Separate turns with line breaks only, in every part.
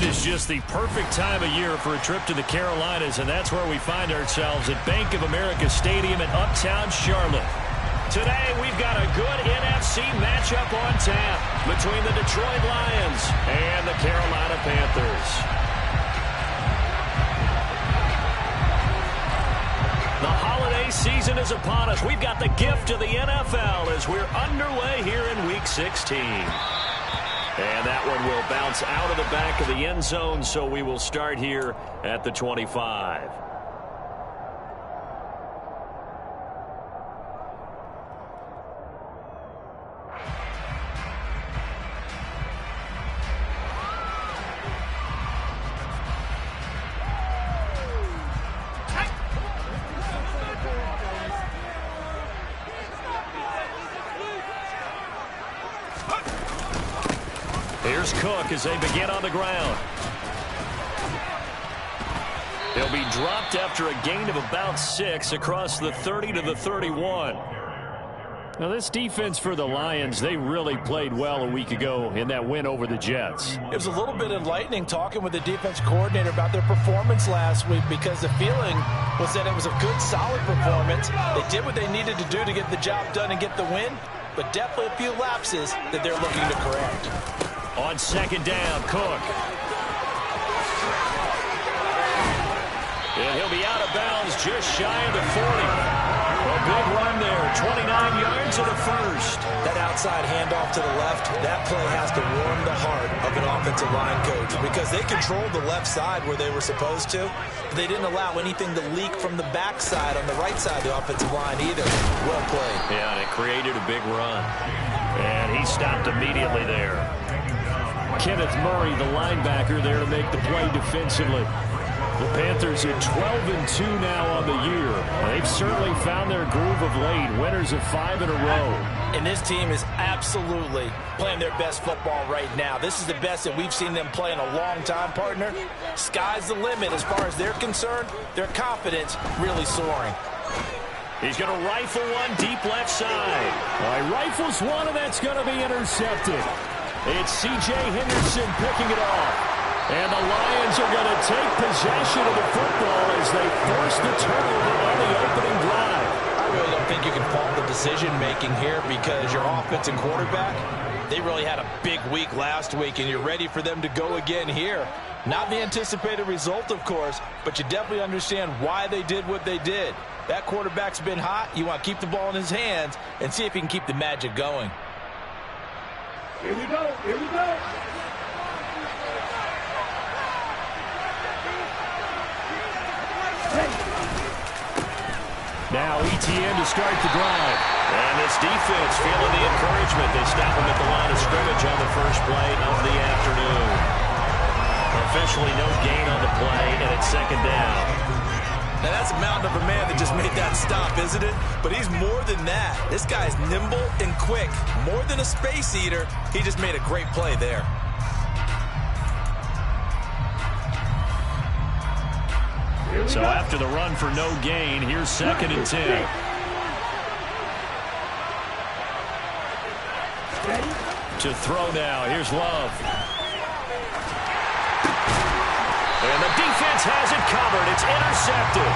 it is just the perfect time of year for a trip to the Carolinas, and that's where we find ourselves at Bank of America Stadium in Uptown Charlotte. Today, we've got a good NFC matchup on tap between the Detroit Lions and the Carolina Panthers. The holiday season is upon us. We've got the gift of the NFL as we're underway here in Week 16. And that one will bounce out of the back of the end zone, so we will start here at the 25. Here's Cook as they begin on the ground. He'll be dropped after a gain of about 6 across the 30 to the 31. Now this defense for the Lions, they really played well a week ago in that win over the Jets.
It was a little bit enlightening talking with the defense coordinator about their performance last week, because the feeling was that it was a good, solid performance. They did what they needed to do to get the job done and get the win, but definitely a few lapses that they're looking to correct.
On second down, Cook. And he'll be out of bounds just shy of the 40. A good run there, 29 yards and a first.
That outside handoff to the left, that play has to warm the heart of an offensive line coach, because they controlled the left side where they were supposed to. But they didn't allow anything to leak from the backside on the right side of the offensive line either. Well played.
Yeah, and it created a big run. And he stopped immediately there. Kenneth Murray, the linebacker, there to make the play defensively. The Panthers are 12-2 now on the year. They've certainly found their groove of late. Winners of 5 in a row.
And this team is absolutely playing their best football right now. This is the best that we've seen them play in a long time, partner. Sky's the limit as far as they're concerned. Their confidence really soaring.
He's going to rifle one deep left side. He rifles one, and that's going to be intercepted. It's C.J. Henderson picking it off. And the Lions are going to take possession of the football as they force the turnover on the opening drive.
I really don't think you can fault the decision-making here, because your offense and quarterback, they really had a big week last week, and you're ready for them to go again here. Not the anticipated result, of course, but you definitely understand why they did what they did. That quarterback's been hot. You want to keep the ball in his hands and see if he can keep the magic going.
Here we go. Here we go.
Now ETN to start the drive. And this defense feeling the encouragement. They stop him at the line of scrimmage on the first play of the afternoon. Officially no gain on the play, and it's second down.
Now that's a mountain of a man that just made that stop, isn't it? But he's more than that. This guy's nimble and quick. More than a space eater. He just made a great play there.
So after the run for no gain, here's second and 10. To throw now, here's Love. And the defense has it covered. It's intercepted.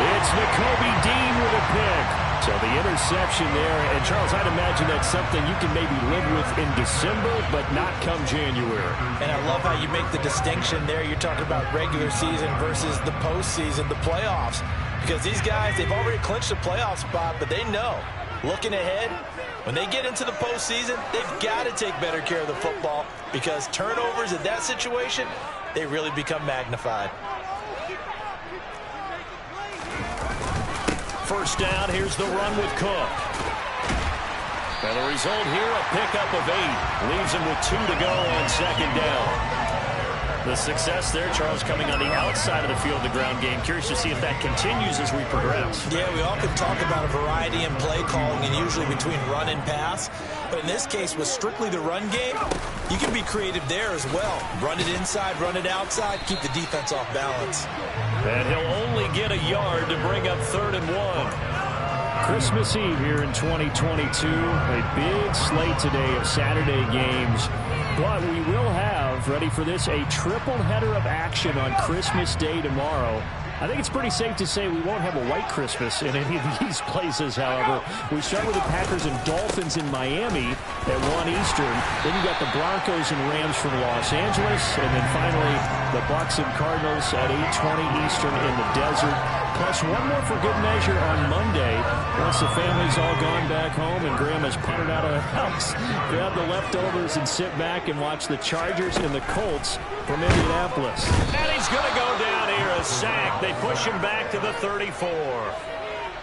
It's Nakobe Dean with a pick. So the interception there. And, Charles, I'd imagine that's something you can maybe live with in December, but not come January.
And I love how you make the distinction there. You're talking about regular season versus the postseason, the playoffs. Because these guys, they've already clinched a playoff spot, but they know, looking ahead, when they get into the postseason, they've got to take better care of the football, because turnovers in that situation, they really become magnified.
First down, here's the run with Cook. And the result here, a pickup of 8. Leaves him with 2 to go on second down. The success there, Charles, coming on the outside of the field, the ground game. Curious to see if that continues as we progress.
Yeah, we often talk about a variety in play calling, and usually between run and pass. But in this case, with strictly the run game, you can be creative there as well. Run it inside, run it outside, keep the defense off balance.
And he'll only get a yard to bring up 3rd and 1. Christmas Eve here in 2022. A big slate today of Saturday games. But we will have yourself ready for this? A triple header of action on Christmas Day tomorrow. I think it's pretty safe to say we won't have a white Christmas in any of these places, however. We start with the Packers and Dolphins in Miami at 1 Eastern. Then you got the Broncos and Rams from Los Angeles. And then finally, the Bucs and Cardinals at 8:20 Eastern in the desert. Plus one more for good measure on Monday. Once the family's all gone back home and Grandma's puttered out of the house, grab the leftovers and sit back and watch the Chargers and the Colts from Indianapolis.
And he's going to go down here, a sack. They push him back to the 34.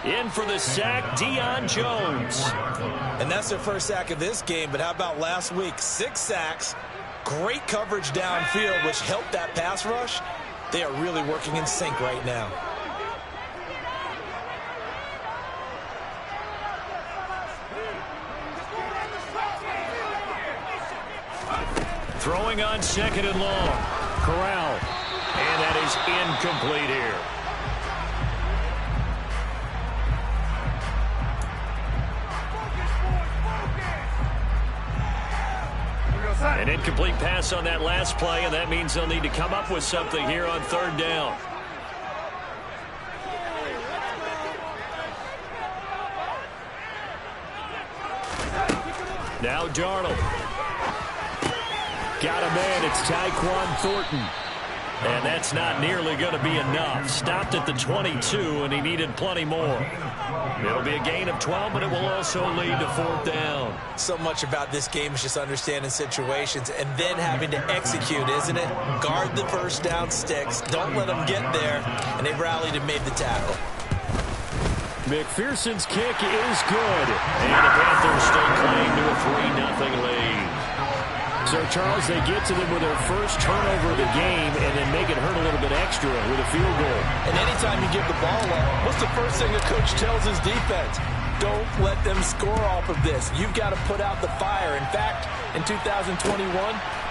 In for the sack, Deion Jones.
And that's their first sack of this game, but how about last week? 6 sacks, great coverage downfield, which helped that pass rush. They are really working in sync right now.
Throwing on 2nd and long. Corral. And that is incomplete here. An incomplete pass on that last play, and that means they'll need to come up with something here on 3rd down. Now Darnold. Got a man. It's Tyquan Thornton. And that's not nearly going to be enough. Stopped at the 22, and he needed plenty more. It'll be a gain of 12, but it will also lead to 4th down.
So much about this game is just understanding situations and then having to execute, isn't it? Guard the first down sticks. Don't let them get there. And they rallied and made the tackle.
McPherson's kick is good. And the Panthers still cling to a 3-0 lead. So, Charles, they get to them with their first turnover of the game and then make it hurt a little bit extra with a field goal.
And anytime you give the ball up, what's the first thing a coach tells his defense? Don't let them score off of this. You've got to put out the fire. In fact, in 2021,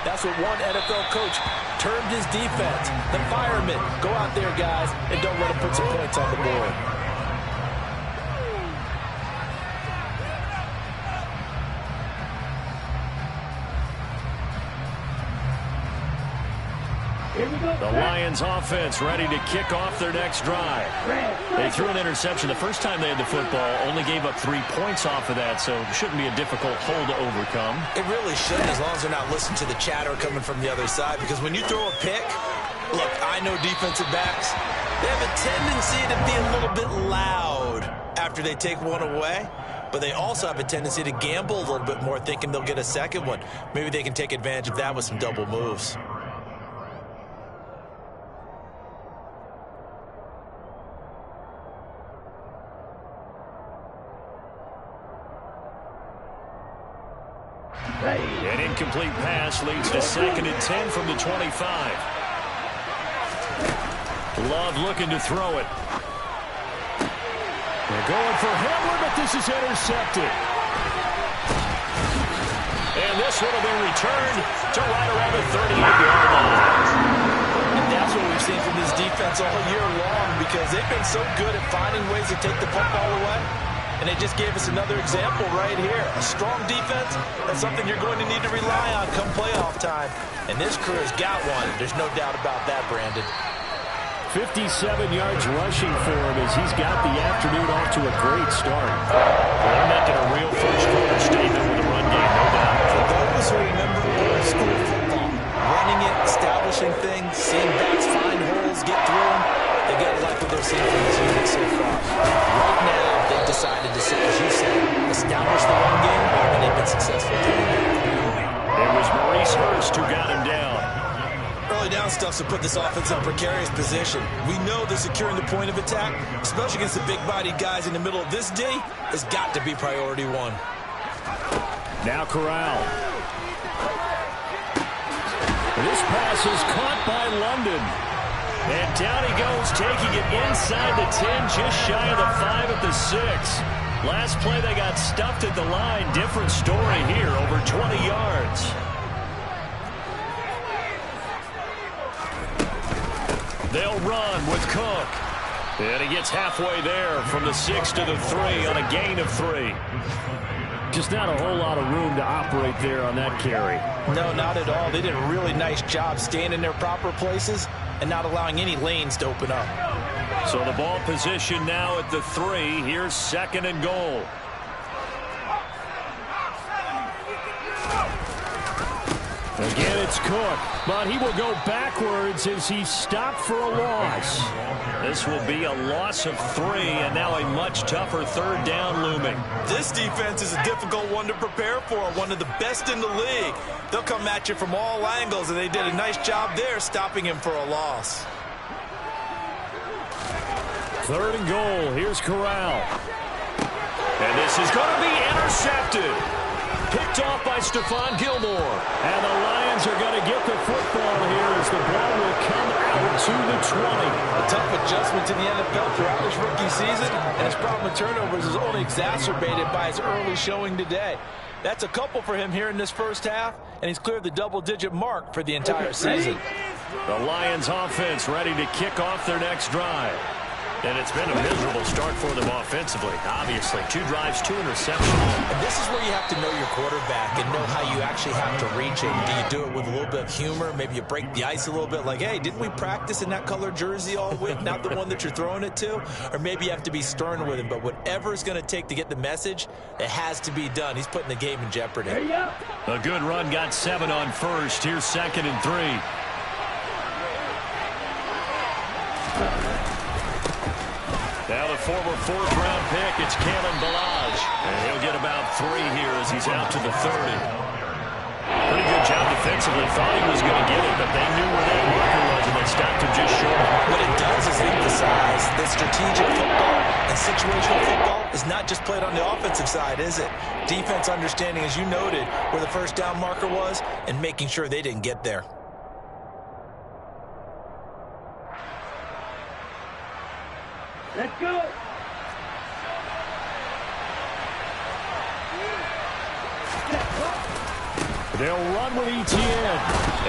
that's what one NFL coach termed his defense. The firemen. Go out there, guys, and don't let them put some points on the board.
The Lions offense ready to kick off their next drive. They threw an interception the first time they had the football, only gave up 3 points off of that, so it shouldn't be a difficult hole to overcome.
It really shouldn't, as long as they're not listening to the chatter coming from the other side, because when you throw a pick, look, I know defensive backs, they have a tendency to be a little bit loud after they take one away, but they also have a tendency to gamble a little bit more, thinking they'll get a second one. Maybe they can take advantage of that with some double moves.
An incomplete pass leads to 2nd and 10 from the 25. Love looking to throw it. They're going for Hamler, but this is intercepted. And this one will be returned to right around the 38-yard line.
And that's what we've seen from this defense all year long, because they've been so good at finding ways to take the football away. And they just gave us another example right here. A strong defense, that's something you're going to need to rely on come playoff time. And this crew has got one. There's no doubt about that, Brandon.
57 yards rushing for him as he's got the afternoon off to a great start. They're making a real first-quarter statement with a run game, no doubt.
For those who remember old school football, running it, establishing things, seeing backs find holes, get through them, they've got to like what they're seeing from this unit so far. Right now, they've decided to, as you said, establish the run game, and they've been successful doing it.
It was Maurice Hurst who got him down.
Early down stuff to put this offense in a precarious position. We know they're securing the point of attack, especially against the big-bodied guys in the middle of this day, has got to be priority one.
Now Corral. This pass is caught by London. And down he goes, taking it inside the 10, just shy of the 5 at the 6. Last play, they got stuffed at the line. Different story here, over 20 yards. They'll run with Cook. And he gets halfway there from the 6 to the 3 on a gain of 3. just not a whole lot of room to operate there on that carry.
No, not at all. They did a really nice job staying in their proper places and not allowing any lanes to open up.
So the ball position now at the 3. Here's 2nd and goal. Again, it's Cook, but he will go backwards as he stopped for a loss. This will be a loss of 3, and now a much tougher 3rd down looming.
This defense is a difficult one to prepare for, one of the best in the league. They'll come at you from all angles, and they did a nice job there stopping him for a loss.
3rd and goal. Here's Corral. And this is going to be intercepted. Picked off by Stephon Gilmore. And the Lions are going to get the football here as the ball will come out to the 20.
A tough adjustment to the NFL throughout his rookie season, and his problem with turnovers is only exacerbated by his early showing today. That's a couple for him here in this first half, and he's cleared the double-digit mark for the entire season.
The Lions offense ready to kick off their next drive. And it's been a miserable start for them offensively. Obviously, 2 drives, 2 interceptions.
And this is where you have to know your quarterback and know how you actually have to reach him. Do you do it with a little bit of humor? Maybe you break the ice a little bit like, hey, didn't we practice in that color jersey all week? Not the one that you're throwing it to? Or maybe you have to be stern with him. But whatever it's going to take to get the message, it has to be done. He's putting the game in jeopardy.
A good run got 7 on first. Here's 2nd and 3. Now the former 4th-round pick, it's Kalen Ballage. And he'll get about 3 here as he's out to the 30. Pretty good job defensively. Thought he was going to get it, but they knew where that marker was, and they stopped him just short.
What it does is emphasize that strategic football and situational football is not just played on the offensive side, is it? Defense understanding, as you noted, where the first down marker was and making sure they didn't get there.
Let's go.
They'll run with Etienne.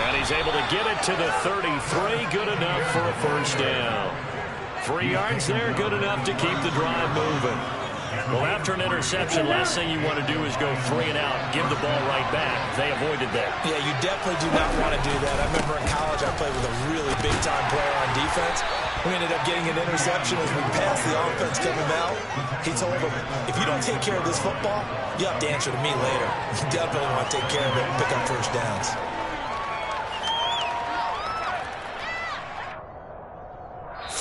And he's able to get it to the 33. Good enough for a first down. 3 yards there, good enough to keep the drive moving. Well, after an interception, last thing you want to do is go 3 and out, give the ball right back. They avoided that.
Yeah, you definitely do not want to do that. I remember in college I played with a really big-time player on defense. We ended up getting an interception as we passed the offense coming out. He told him, if you don't take care of this football, you have to answer to me later. You definitely want to take care of it and pick up first downs.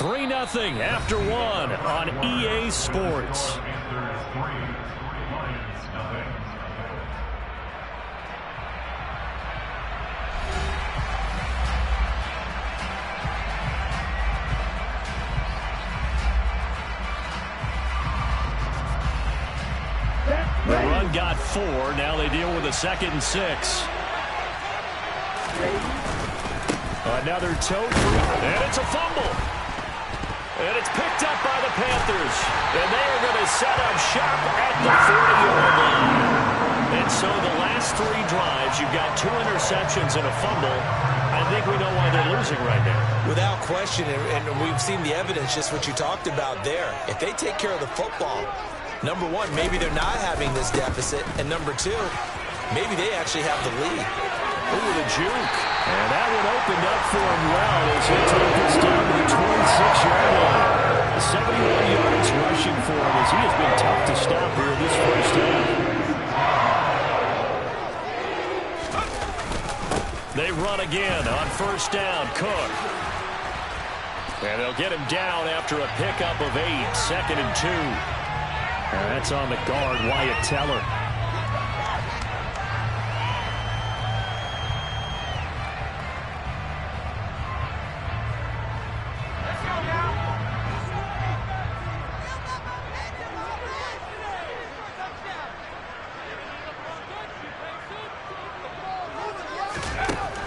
Three 0 after 1 on EA Sports. The run got 4. Now they deal with a 2nd and 6. Another toe, and it's a fumble. And it's picked up by the Panthers. And they are going to set up shop at the 40-yard line. And so the last 3 drives, you've got 2 interceptions and a fumble. I think we know why they're losing right now.
Without question, and we've seen the evidence, just what you talked about there. If they take care of the football, number 1, maybe they're not having this deficit. And number 2, maybe they actually have the lead.
Look at the juke. And that one opened up for him well as he took this down to the 26-yard line. 71 yards rushing for him as he has been tough to stop here this first half. They run again on first down. Cook. And they'll get him down after a pickup of 8. 2nd and 2. And that's on the guard, Wyatt Teller.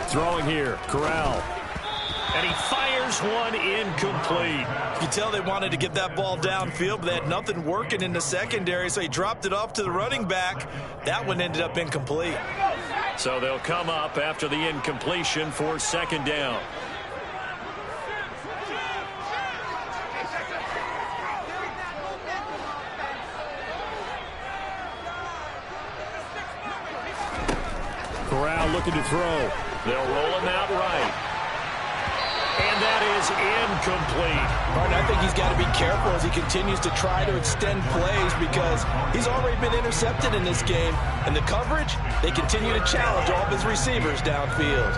Throwing here, Corral. And he fires one incomplete.
You can tell they wanted to get that ball downfield, but they had nothing working in the secondary, so he dropped it off to the running back. That one ended up incomplete.
So they'll come up after the incompletion for 2nd down. Corral looking to throw. They'll roll him out right. And that is incomplete.
Martin, I think he's got to be careful as he continues to try to extend plays because he's already been intercepted in this game. And the coverage, they continue to challenge all of his receivers downfield.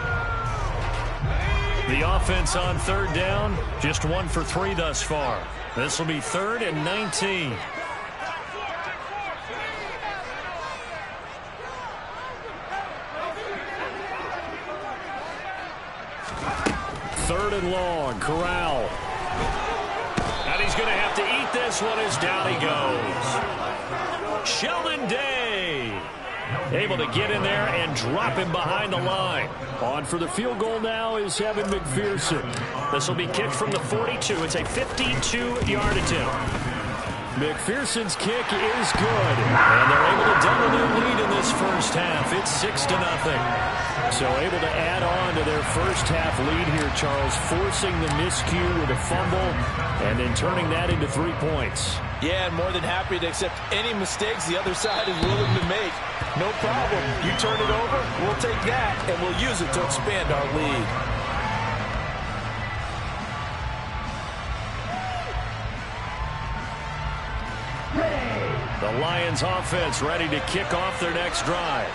The offense on third down, just 1 for 3 thus far. This will be 3rd and 19. Third and long, Corral. And he's going to have to eat this one as down he goes. Sheldon Day able to get in there and drop him behind the line. On for the field goal now is Evan McPherson. This will be kicked from the 42. It's a 52-yard attempt. McPherson's kick is good. And they're able to double their lead in this first half. It's 6-0. So able to add on to their first half lead here, Charles, forcing the miscue with a fumble and then turning that into 3 points.
Yeah, and more than happy to accept any mistakes the other side is willing to make. No problem. You turn it over, we'll take that, and we'll use it to expand our lead.
The Lions offense ready to kick off their next drive.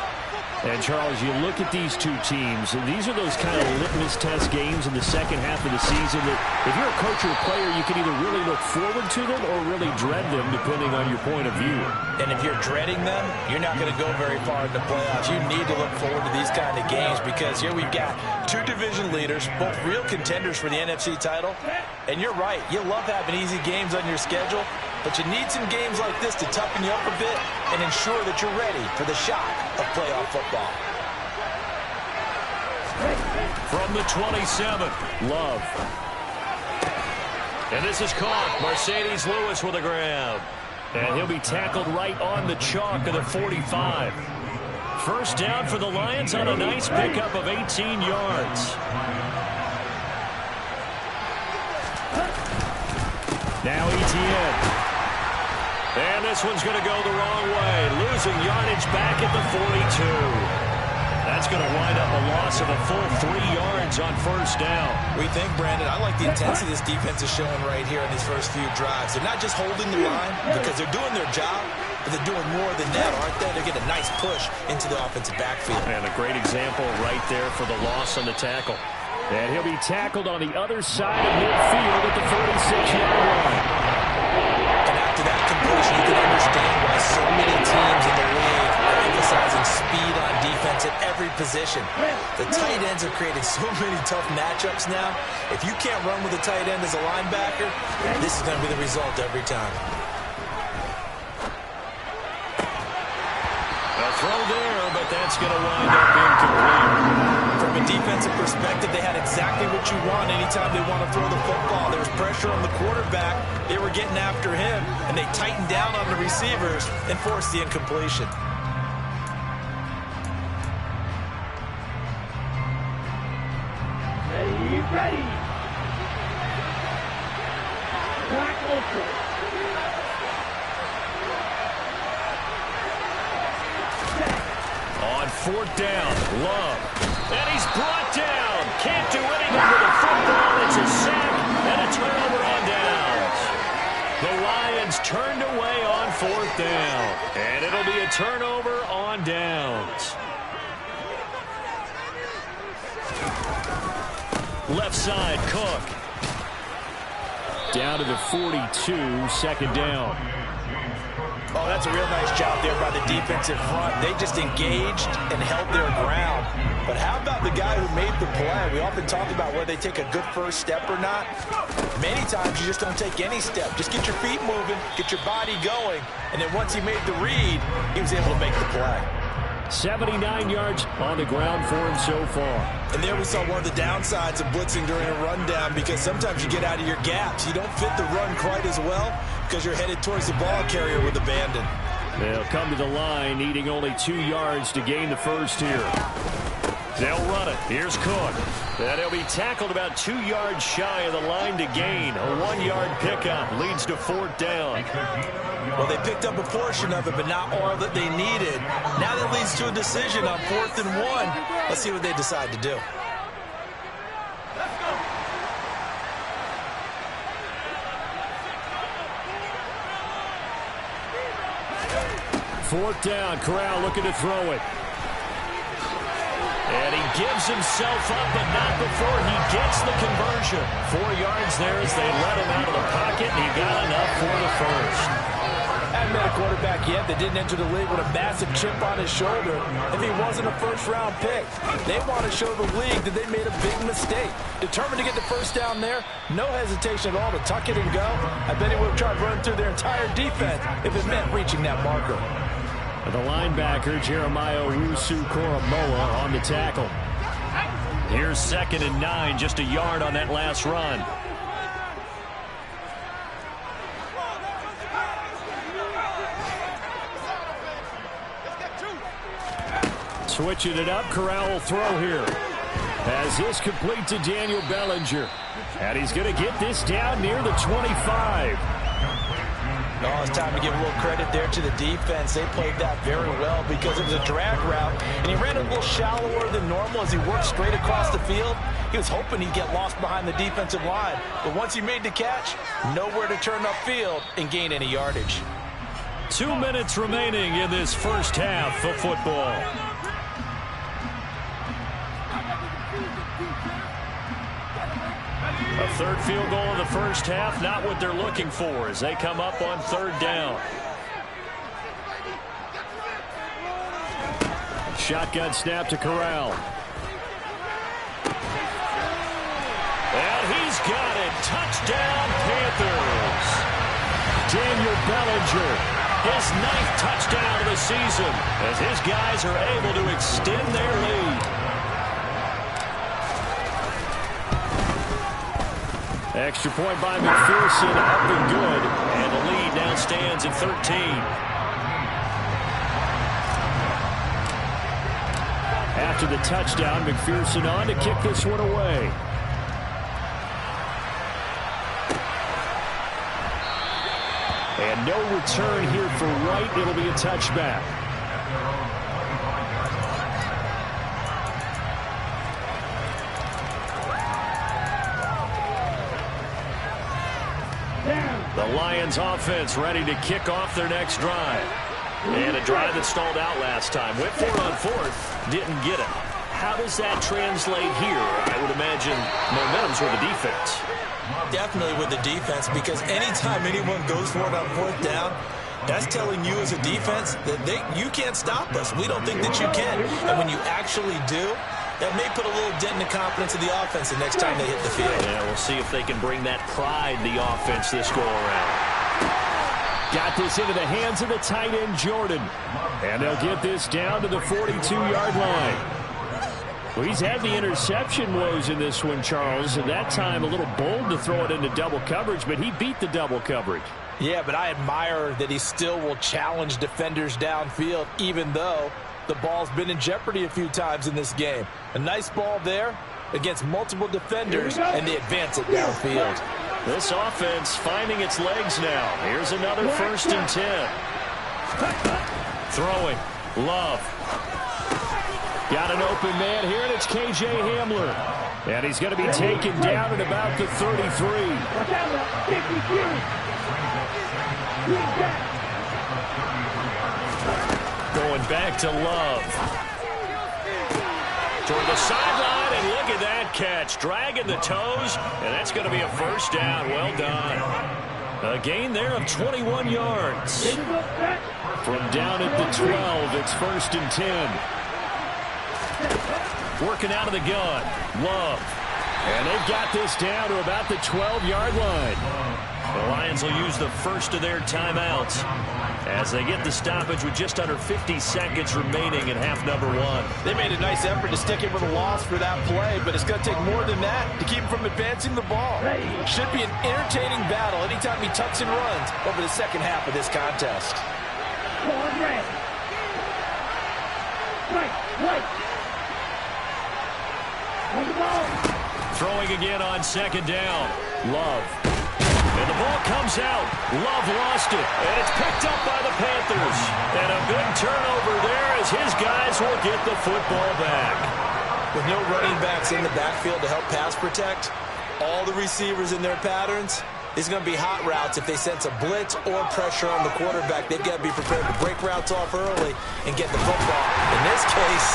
And, Charles, you look at these two teams, and these are those kind of litmus test games in the second half of the season that if you're a coach or a player, you can either really look forward to them or really dread them, depending on your point of view.
And if you're dreading them, you're not going to go very far in the playoffs. You need to look forward to these kind of games because here we've got 2 division leaders, both real contenders for the NFC title. And you're right, you love having easy games on your schedule, but you need some games like this to toughen you up a bit and ensure that you're ready for the shock of playoff football.
From the 27, Love. And this is caught. Mercedes Lewis with a grab. And he'll be tackled right on the chalk of the 45. First down for the Lions on a nice pickup of 18 yards. Now Etienne. And this one's going to go the wrong way. Losing yardage back at the 42. That's going to wind up a loss of a full 3 yards on first down.
We think, Brandon, I like the intensity this defense is showing right here in these first few drives. They're not just holding the line because they're doing their job, but they're doing more than that, aren't they? They're getting a nice push into the offensive backfield.
And a great example right there for the loss on the tackle. And he'll be tackled on the other side of midfield at the 46-yard line.
And after that completion, you can understand why so many teams in the league are emphasizing speed on defense at every position. The tight ends have created so many tough matchups now. If you can't run with a tight end as a linebacker, this is going to be the result every time.
A throw there, but that's going to wind up incomplete.
From a defensive perspective, they had exactly what you want anytime they want to throw the football. There was pressure on the quarterback. They were getting after him, and they tightened down on the receivers and forced the incompletion.
Ready. Black Ultra.
On fourth down, Love. And he's brought down. Can't do anything with the football. It's a sack and a turnover on downs. The Lions turned away on fourth down. And it'll be a turnover on downs. Left side, Cook. Down to the 42, second down.
Oh, that's a real nice job there by the defensive front. They just engaged and held their ground. But how about the guy who made the play? We often talk about whether they take a good first step or not. Many times you just don't take any step. Just get your feet moving, get your body going, and then once he made the read, he was able to make the play.
79 yards on the ground for him so far.
And there we saw one of the downsides of blitzing during a rundown because sometimes you get out of your gaps. You don't fit the run quite as well because you're headed towards the ball carrier with abandon.
They'll come to the line needing only 2 yards to gain the first here. They'll run it. Here's Cook. And he'll be tackled about 2 yards shy of the line to gain. A 1-yard pickup leads to 4th down.
Well, they picked up a portion of it, but not all that they needed. Now that leads to a decision on 4th and 1. Let's see what they decide to do.
Fourth down, Corral looking to throw it. And he gives himself up, but not before he gets the conversion. 4 yards there as they let him out of the pocket, and he got enough for the first.
Hadn't been a quarterback yet that didn't enter the league with a massive chip on his shoulder if he wasn't a first-round pick. They want to show the league that they made a big mistake. Determined to get the first down there, no hesitation at all to tuck it and go. I bet he would have tried running through their entire defense if it meant reaching that marker.
The linebacker, Jeremiah Owusu-Koramoah, on the tackle. Here's 2nd and 9, just a yard on that last run. Switching it up, Corral will throw here. As this complete to Daniel Bellinger. And he's going to get this down near the 25.
Oh, it's time to give a little credit there to the defense. They played that very well because it was a drag route, and he ran it a little shallower than normal as he worked straight across the field. He was hoping he'd get lost behind the defensive line, but once he made the catch, nowhere to turn upfield and gain any yardage.
2 minutes remaining in this first half of football. A third field goal in the first half, not what they're looking for as they come up on 3rd down. Shotgun snap to Corral. And he's got it. Touchdown, Panthers. Daniel Bellinger, his 9th touchdown of the season as his guys are able to extend their lead. Extra point by McPherson, up and good. And the lead now stands at 13. After the touchdown, McPherson on to kick this one away. And no return here for Wright. It'll be a touchback. The Lions offense ready to kick off their next drive. And a drive that stalled out last time. Went for it on 4th, didn't get it. How does that translate here? I would imagine momentum's with the defense.
Definitely with the defense, because anytime anyone goes for it on 4th down, that's telling you as a defense that you can't stop us. We don't think that you can. And when you actually do, that may put a little dent in the confidence of the offense the next time they hit the field.
Yeah, we'll see if they can bring that pride in the offense this go-around. Got this into the hands of the tight end, Jordan. And they'll get this down to the 42-yard line. Well, he's had the interception woes in this one, Charles. At that time, a little bold to throw it into double coverage, but he beat the double coverage.
Yeah, but I admire that he still will challenge defenders downfield, even though the ball's been in jeopardy a few times in this game. A nice ball there against multiple defenders, and they advance it downfield.
This offense finding its legs now. Here's another 1st and 10. Throwing. Love. Got an open man here, and it's K.J. Hamler. And he's going to be taken down at about the 33. Going back to Love. Toward the sideline, and look at that catch. Dragging the toes, and that's going to be a first down. Well done. A gain there of 21 yards. From down at the 12, it's 1st and 10. Working out of the gun. Love. And they've got this down to about the 12-yard line. The Lions will use the first of their timeouts as they get the stoppage with just under 50 seconds remaining in half number 1.
They made a nice effort to stick him with a loss for that play, but it's going to take more than that to keep him from advancing the ball. Should be an entertaining battle anytime he tucks and runs over the second half of this contest.
Right. On the ball.
throwing again on second down. Love. And the ball comes out. Love lost it. And it's picked up by the Panthers. And a big turnover there as his guys will get the football back.
With no running backs in the backfield to help pass protect, all the receivers in their patterns, it's going to be hot routes. If they sense a blitz or pressure on the quarterback, they've got to be prepared to break routes off early and get the football. In this case,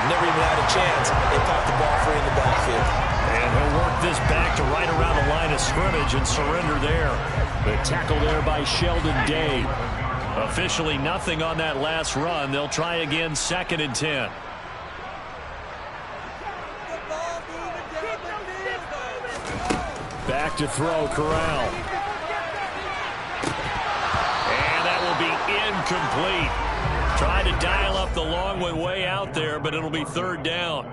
never even had a chance. They popped the ball free in the backfield.
And he'll work this back to right around the line of scrimmage and surrender there. The tackle there by Sheldon Day. Officially nothing on that last run. They'll try again, 2nd and 10. Back to throw, Corral. And that will be incomplete. Tried to dial up the long one way out there, but it'll be 3rd down.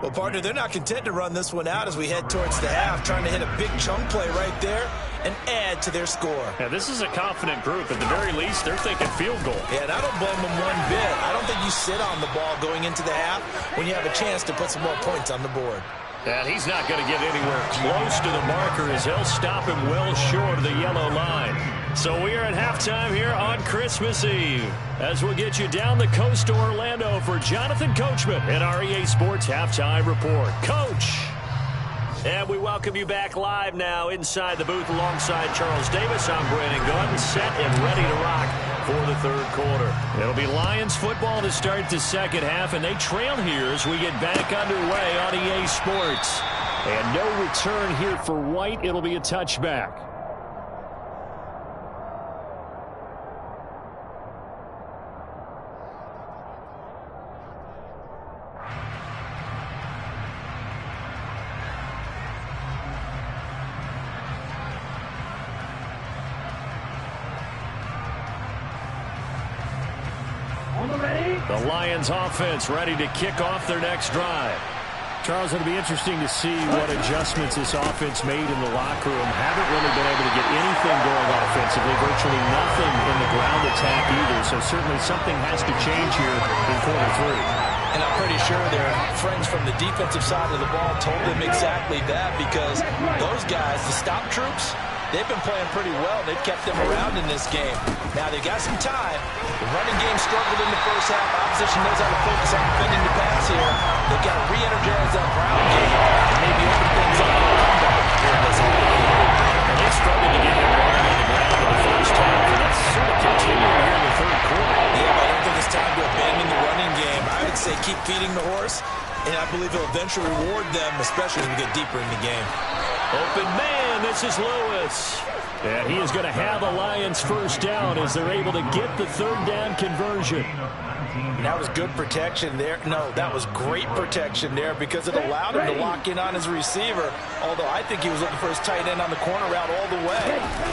Well, partner, they're not content to run this one out as we head towards the half, trying to hit a big chunk play right there and add to their score.
Yeah, this is a confident group. At the very least, they're thinking field goal.
Yeah, and I don't blame them one bit. I don't think you sit on the ball going into the half when you have a chance to put some more points on the board.
And he's not going to get anywhere close to the marker as he'll stop him well short of the yellow line. So we are at halftime here on Christmas Eve as we'll get you down the coast to Orlando for Jonathan Coachman at our EA Sports Halftime Report. Coach! And we welcome you back live now inside the booth alongside Charles Davis. I'm Brandon Gunn, set and ready to rock for the 3rd quarter. It'll be Lions football to start the 2nd half, and they trail here as we get back underway on EA Sports. And no return here for White. It'll be a touchback. The Lions offense ready to kick off their next drive. Charles, it'll be interesting to see what adjustments this offense made in the locker room. Haven't really been able to get anything going offensively, virtually nothing in the ground attack either. So certainly something has to change here in quarter 3.
And I'm pretty sure their friends from the defensive side of the ball told them exactly that, because those guys, the stop troops, they've been playing pretty well. They've kept them around in this game. Now, they got some time. The running game struggled in the first half. Opposition knows how to focus on defending the pass here. They've got to re-energize that ground game and maybe open things up for a comeback here in this half.
And they struggled to get him running on the ground in the first half. And that's sort of continuing here in the 3rd quarter.
Yeah, but I don't think it's time to abandon the running game. I would say keep feeding the horse, and I believe it'll eventually reward them, especially as we get deeper in the game.
Open man, this is Lewis. And he is going to have a Lions 1st down as they're able to get the 3rd down conversion.
That was good protection there. No, that was great protection there because it allowed him to lock in on his receiver, although I think he was looking for his tight end on the corner route all the way.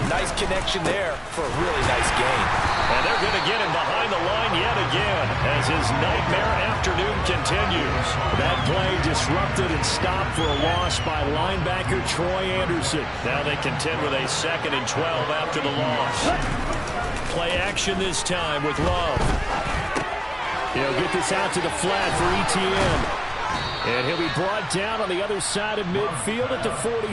Nice connection there for a really nice gain.
And they're going to get him behind the line yet again as his nightmare afternoon continues. That play disrupted and stopped for a loss by linebacker Troy Anderson. Now they contend with a 2nd and 12 after the loss. Play action this time with Love. He'll get this out to the flat for Etienne. And he'll be brought down on the other side of midfield at the 43.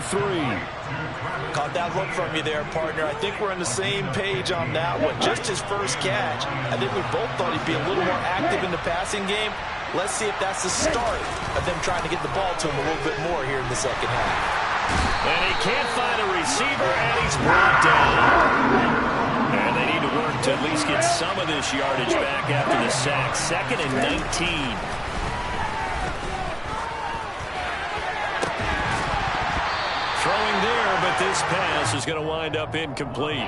Caught that look from you there, partner. I think we're on the same page on that one. Just his first catch. I think we both thought he'd be a little more active in the passing game. Let's see if that's the start of them trying to get the ball to him a little bit more here in the 2nd half.
And he can't find a receiver, and he's brought down. And they need to work to at least get some of this yardage back after the sack. 2nd and 19. Throwing there, but this pass is going to wind up incomplete.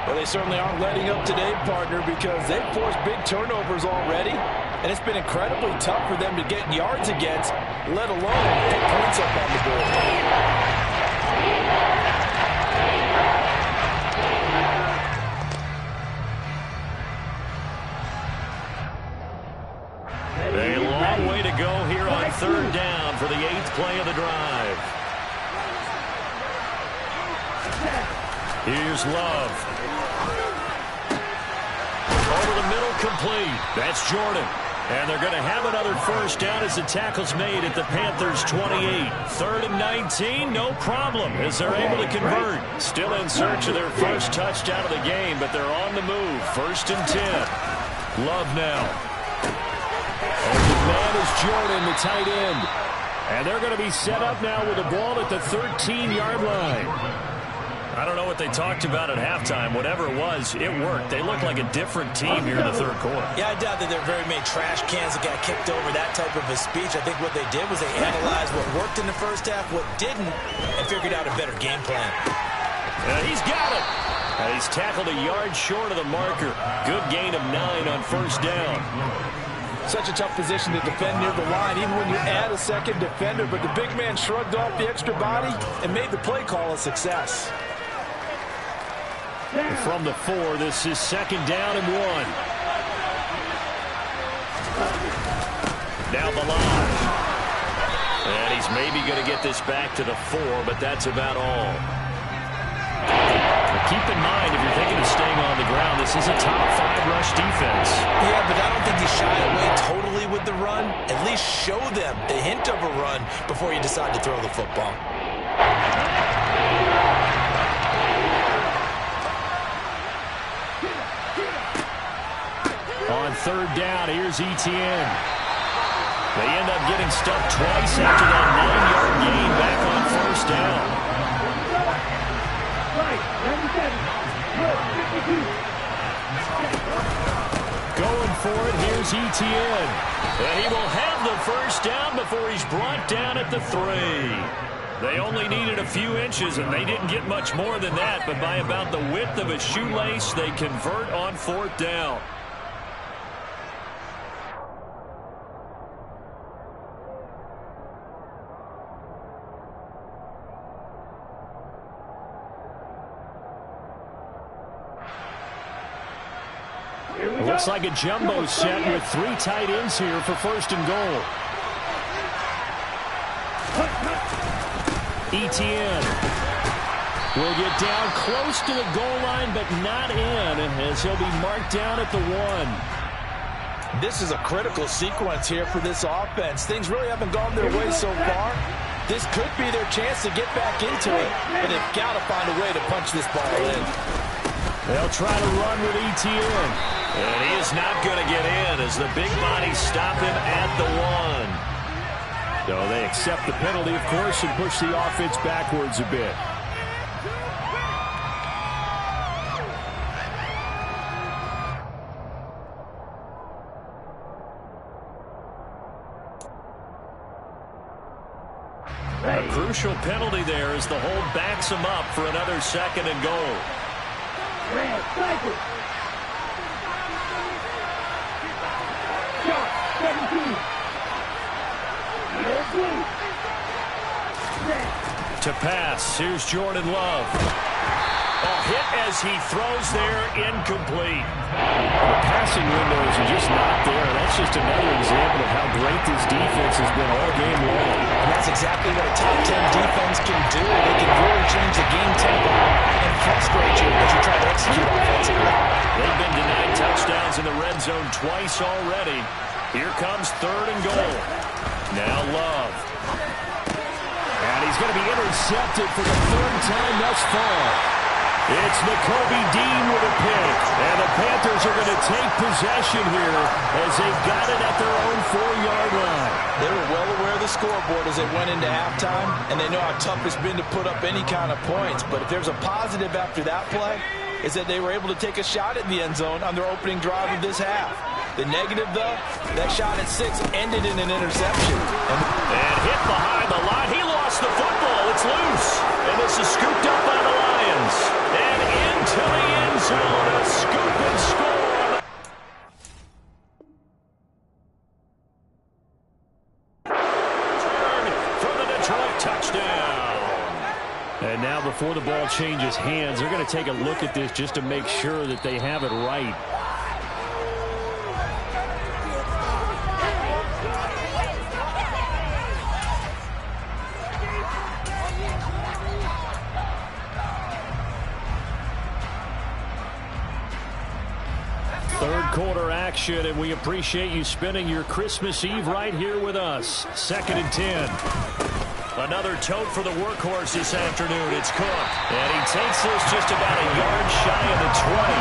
Well, they certainly aren't letting up today, partner, because they've forced big turnovers already, and it's been incredibly tough for them to get yards against, let alone put points up on the board.
A long way to go here on 3rd down for the 8th play of the drive. Here's Love. Over the middle, complete. That's Jordan.
And they're going to have another first down as the tackle's made at the Panthers' 28. 3rd and 19, no problem, as they're able to convert. Still in search of their first touchdown of the game, but they're on the move. 1st and 10. Love now. And the man is Jordan, the tight end. And they're going to be set up now with the ball at the 13-yard line. I don't know what they talked about at halftime. Whatever it was, it worked. They look like a different team here in the 3rd quarter.
Yeah, I doubt that there are very many trash cans that got kicked over, that type of a speech. I think what they did was they analyzed what worked in the first half, what didn't, and figured out a better game plan.
And he's got it. And he's tackled a yard short of the marker. Good gain of 9 on 1st down.
Such a tough position to defend near the line, even when you add a second defender. But the big man shrugged off the extra body and made the play call a success.
From the 4, this is 2nd down and 1. Now the line. And he's maybe going to get this back to the 4, but that's about all. But keep in mind, if you're thinking of staying on the ground, this is a top 5 rush defense.
Yeah, but I don't think you shy away totally with the run. At least show them the hint of a run before you decide to throw the football.
On 3rd down, here's Etienne. They end up getting stuffed twice after that 9-yard gain back on 1st down. Going for it, here's Etienne. And he will have the 1st down before he's brought down at the 3. They only needed a few inches, and they didn't get much more than that, but by about the width of a shoelace, they convert on 4th down. It looks like a jumbo set with 3 tight ends here for 1st and goal. Etienne will get down close to the goal line, but not in, as he'll be marked down at the 1.
This is a critical sequence here for this offense. Things really haven't gone their way so far. This could be their chance to get back into it, but they've got to find a way to punch this ball in.
They'll try to run with Etienne. And he is not going to get in as the big bodies stop him at the 1. So they accept the penalty, of course, and push the offense backwards a bit. A crucial penalty there as the hold backs him up for another 2nd and goal. To pass, here's Jordan Love. Hit as he throws there, incomplete. The passing windows are just not there. That's just another example of how great this defense has been all game long.
And that's exactly what a top 10 defense can do. They can really change the game tempo and frustrate you as you try to execute offensively.
They've been denied touchdowns in the red zone twice already. Here comes 3rd and goal. Now Love. And he's going to be intercepted for the 3rd time thus far. It's Nakobe Dean with a pick. And the Panthers are going to take possession here as they've got it at their own 4-yard line.
They were well aware of the scoreboard as they went into halftime, and they know how tough it's been to put up any kind of points. But if there's a positive after that play, is that they were able to take a shot at the end zone on their opening drive of this half. The negative, though, that shot at 6 ended in an interception.
And hit behind the line. He lost the football. It's loose. And this is scooped up by the Lions. And into the end zone. A scoop and score. For the Detroit touchdown. And now before the ball changes hands, they're going to take a look at this just to make sure that they have it right.
quarter action, and we appreciate you spending your Christmas Eve right here with us. 2nd and 10. Another tote for the workhorse this afternoon. It's Cook. And he takes this just about a yard shy of the 20.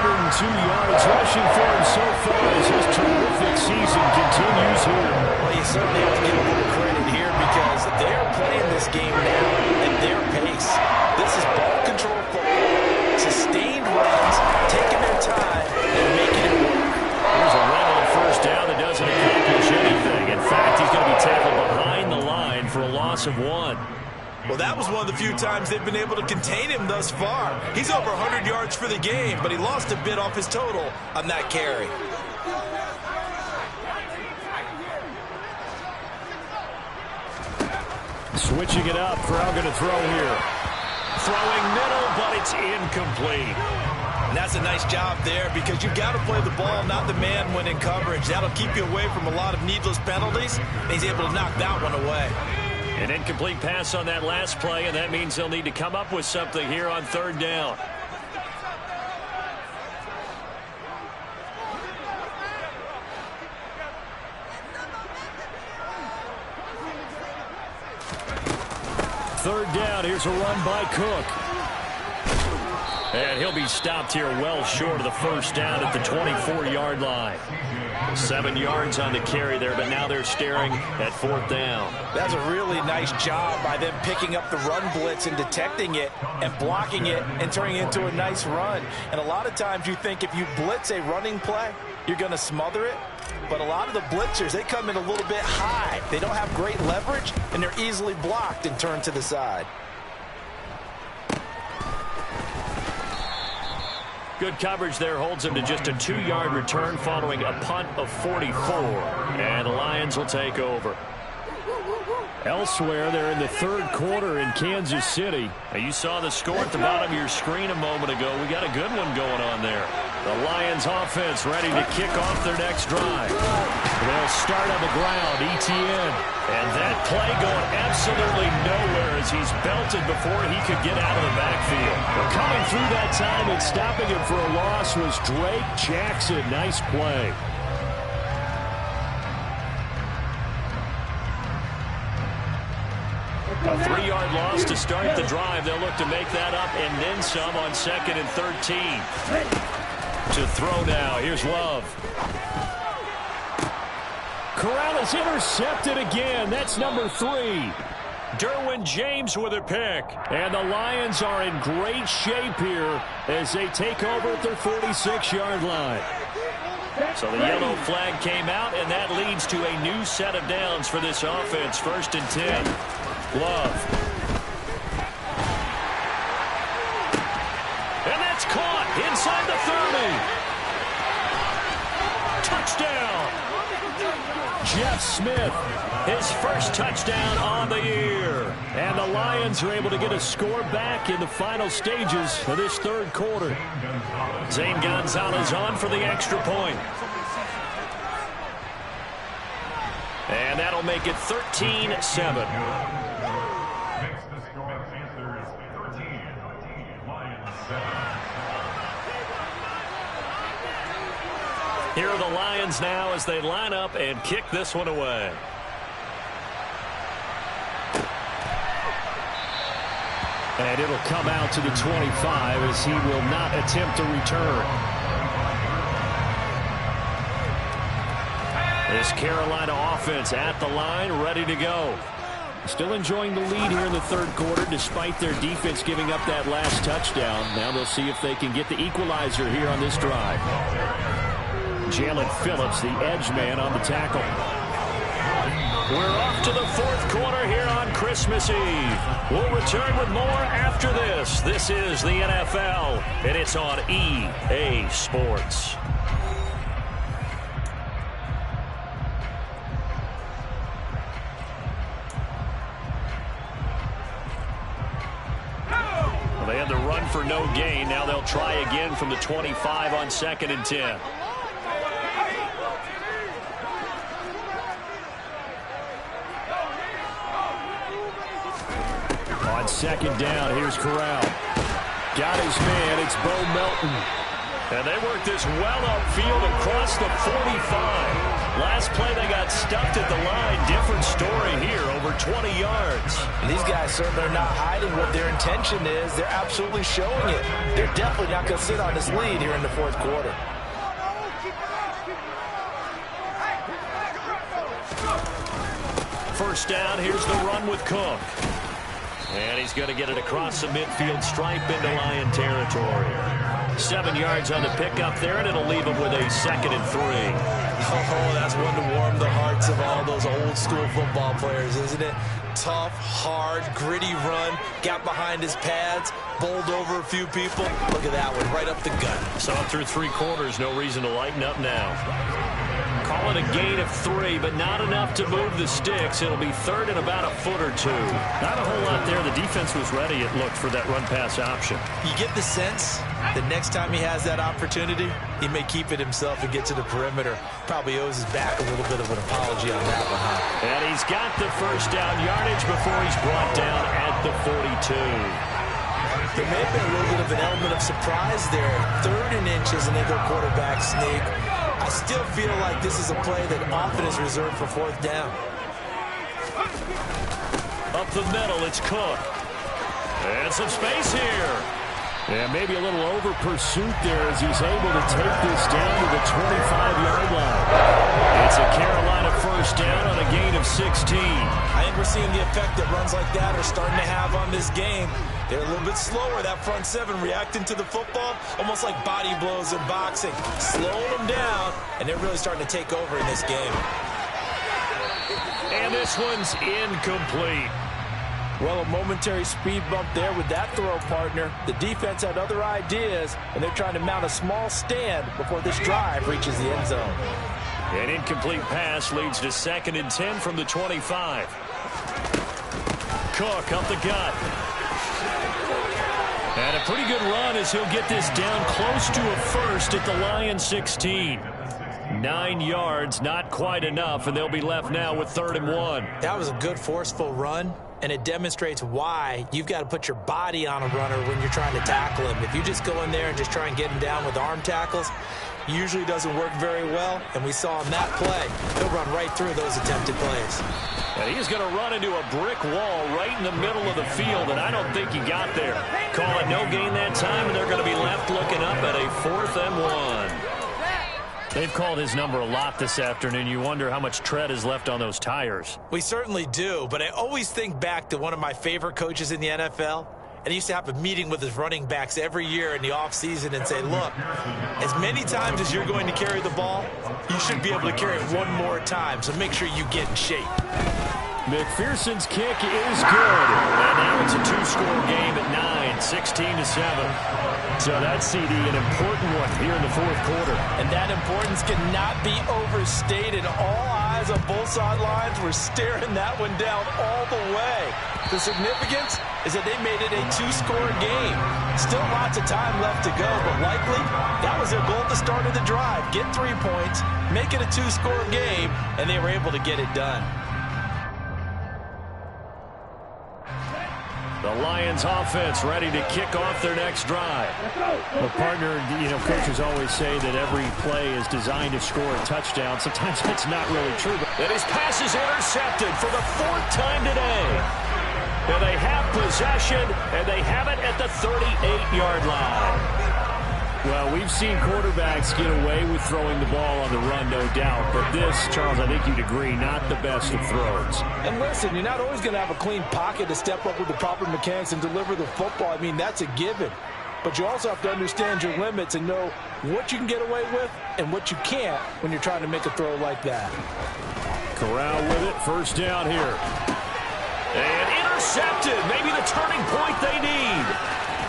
102 yards rushing for him so far as his terrific season continues here.
Well, you certainly have to give a little credit here because they're playing this game now at their pace. This is ball control football. Sustained runs, taking their time, and making it work.
Here's a run on 1st down that doesn't accomplish anything. In fact, he's going to be tackled behind the line for a loss of 1.
Well, that was one of the few times they've been able to contain him thus far. He's over 100 yards for the game, but he lost a bit off his total on that carry.
Switching it up, Crow going to throw here. Throwing middle, but it's incomplete.
And that's a nice job there because you've got to play the ball, not the man when in coverage. That'll keep you away from a lot of needless penalties. And he's able to knock that one away.
An incomplete pass on that last play, and that means they'll need to come up with something here on 3rd down. Third down, here's a run by Cook. And he'll be stopped here well short of the 1st down at the 24-yard line. 7 yards on the carry there, but now they're staring at 4th down.
That's a really nice job by them picking up the run blitz and detecting it and blocking it and turning it into a nice run. And a lot of times you think if you blitz a running play, you're going to smother it. But a lot of the blitzers, they come in a little bit high. They don't have great leverage, and they're easily blocked and turned to the side.
Good coverage there holds him to just a 2-yard return following a punt of 44. And the Lions will take over. Elsewhere, they're in the 3rd quarter in Kansas City. Now, you saw the score at the bottom of your screen a moment ago. We got a good one going on there. The Lions offense ready to kick off their next drive. They'll start on the ground, ETN. And that play going absolutely nowhere as he's belted before he could get out of the backfield. But coming through that time and stopping him for a loss was Drake Jackson. Nice play. A 3-yard loss to start the drive. They'll look to make that up and then some on 2nd and 13. To throw now. Here's Love. Corral is intercepted again. That's number 3. Derwin James with a pick. And the Lions are in great shape here as they take over at their 46-yard line. So the yellow flag came out, and that leads to a new set of downs for this offense. 1st and 10. Love. And that's caught inside the 30. Touchdown. Jeff Smith, his first touchdown on the year. And the Lions are able to get a score back in the final stages of this 3rd quarter. Zane Gonzalez on for the extra point. And that'll make it 13-7. Here are the Lions now as they line up and kick this one away. And it'll come out to the 25 as he will not attempt a return. This Carolina offense at the line, ready to go. Still enjoying the lead here in the 3rd quarter despite their defense giving up that last touchdown. Now they'll see if they can get the equalizer here on this drive. Jalen Phillips, the edge man on the tackle. We're off to the 4th quarter here on Christmas Eve. We'll return with more after this. This is the NFL, and it's on EA Sports. Well, they had the run for no gain. Now they'll try again from the 25 on 2nd and 10. On 2nd down, here's Corral. Got his man, it's Bo Melton. And they work this well upfield across the 45. Last play they got stuffed at the line. Different story here, over 20 yards.
And these guys certainly are not hiding what their intention is. They're absolutely showing it. They're definitely not going to sit on this lead here in the fourth quarter.
First down, here's the run with Cook. And he's going to get it across the midfield stripe into Lion territory. 7 yards on the pickup there, and it'll leave him with a 2nd and 3.
Oh, that's one to warm the hearts of all those old-school football players, isn't it? Tough, hard, gritty run, got behind his pads, bowled over a few people. Look at that one, right up the gut.
So through 3 quarters, no reason to lighten up now. Call it a gain of 3, but not enough to move the sticks. It'll be 3rd and about a foot or 2. Not a whole lot there. The defense was ready, it looked, for that run-pass option.
You get the sense that next time he has that opportunity, he may keep it himself and get to the perimeter. Probably owes his back a little bit of an apology on that one, huh?
And he's got the first down yardage before he's brought down at the 42.
There may have been a little bit of an element of surprise there. 3rd and inches, and they go quarterback sneak. I still feel like this is a play that often is reserved for 4th down.
Up the middle, it's Cook. And some space here. And maybe a little over pursuit there as he's able to take this down to the 25-yard line. It's a Carolina first down on a gain of 16.
I think we're seeing the effect that runs like that are starting to have on this game. They're a little bit slower, that front 7, reacting to the football, almost like body blows in boxing. Slowing them down, and they're really starting to take over in this game.
And this one's incomplete.
Well, a momentary speed bump there with that throw partner. The defense had other ideas, and they're trying to mount a small stand before this drive reaches the end zone.
An incomplete pass leads to 2nd and 10 from the 25. Cook up the gut. And a pretty good run as he'll get this down close to a first at the Lions 16. 9 yards, not quite enough, and they'll be left now with 3rd and 1.
That was a good forceful run, and it demonstrates why you've got to put your body on a runner when you're trying to tackle him. If you just go in there and just try and get him down with arm tackles, usually doesn't work very well, and we saw in that play, he'll run right through those attempted plays.
And he's going to run into a brick wall right in the middle of the field, and I don't think he got there. Call it no gain that time, and they're going to be left looking up at a 4th and 1. They've called his number a lot this afternoon. You wonder how much tread is left on those tires.
We certainly do, but I always think back to one of my favorite coaches in the NFL, and he used to have a meeting with his running backs every year in the offseason and say, look, as many times as you're going to carry the ball, you should be able to carry it one more time, so make sure you get in shape.
McPherson's kick is good. And now it's a 2-score game at 9, 16-7. So that's, CD, an important one here in the 4th quarter.
And that importance cannot be overstated. All eyes on both sidelines were staring that one down all the way. The significance is that they made it a 2-score game. Still lots of time left to go, but likely that was their goal at the start of the drive. Get 3 points, make it a 2-score game, and they were able to get it done.
The Lions offense ready to kick off their next drive. Well, partner, coaches always say that every play is designed to score a touchdown. Sometimes that's not really true. And his pass is intercepted for the 4th time today. And they have possession, and they have it at the 38-yard line. Well, we've seen quarterbacks get away with throwing the ball on the run, no doubt. But this, Charles, I think you'd agree, not the best of throws.
And listen, you're not always going to have a clean pocket to step up with the proper mechanics and deliver the football. I mean, that's a given. But you also have to understand your limits and know what you can get away with and what you can't when you're trying to make a throw like that.
Corral with it, first down here. And intercepted, maybe the turning point they need.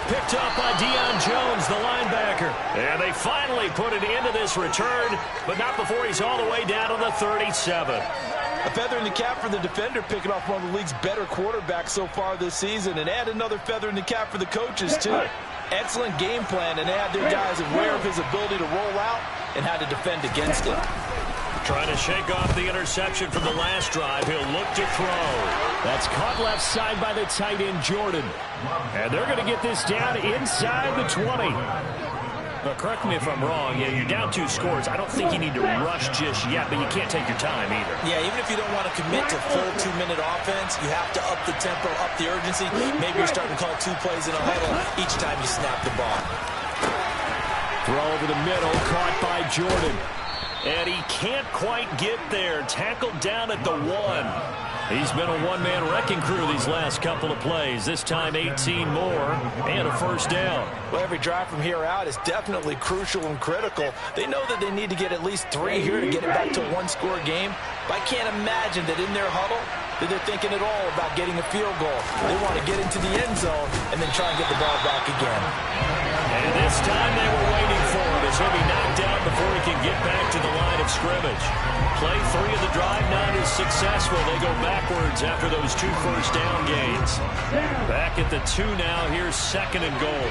Picked up by Deion Jones, the linebacker. And they finally put it into this return, but not before he's all the way down to the 37.
A feather in the cap for the defender, picking off one of the league's better quarterbacks so far this season, and add another feather in the cap for the coaches, too. Excellent game plan, and they had their guys aware of his ability to roll out and how to defend against it.
Trying to shake off the interception from the last drive. He'll look to throw. That's caught left side by the tight end, Jordan. And they're going to get this down inside the 20. Well, correct me if I'm wrong. Yeah, you're down 2 scores. I don't think you need to rush just yet, but you can't take your time either.
Yeah, even if you don't want to commit to full 2-minute offense, you have to up the tempo, up the urgency. Maybe you're starting to call 2 plays in a huddle each time you snap the ball.
Throw over the middle, caught by Jordan. And he can't quite get there. Tackled down at the 1. He's been a one-man wrecking crew these last couple of plays. This time 18 more and a first down.
Well, every drive from here out is definitely crucial and critical. They know that they need to get at least 3 here to get it back to a 1-score game. But I can't imagine that in their huddle that they're thinking at all about getting a field goal. They want to get into the end zone and then try and get the ball back again.
And this time they were waiting for him as he'll be knocked out before he can get back to the line of scrimmage. Play 3 of the drive not as successful. They go backwards after those 2 first down gains. Back at the 2 now. Here's 2nd and goal.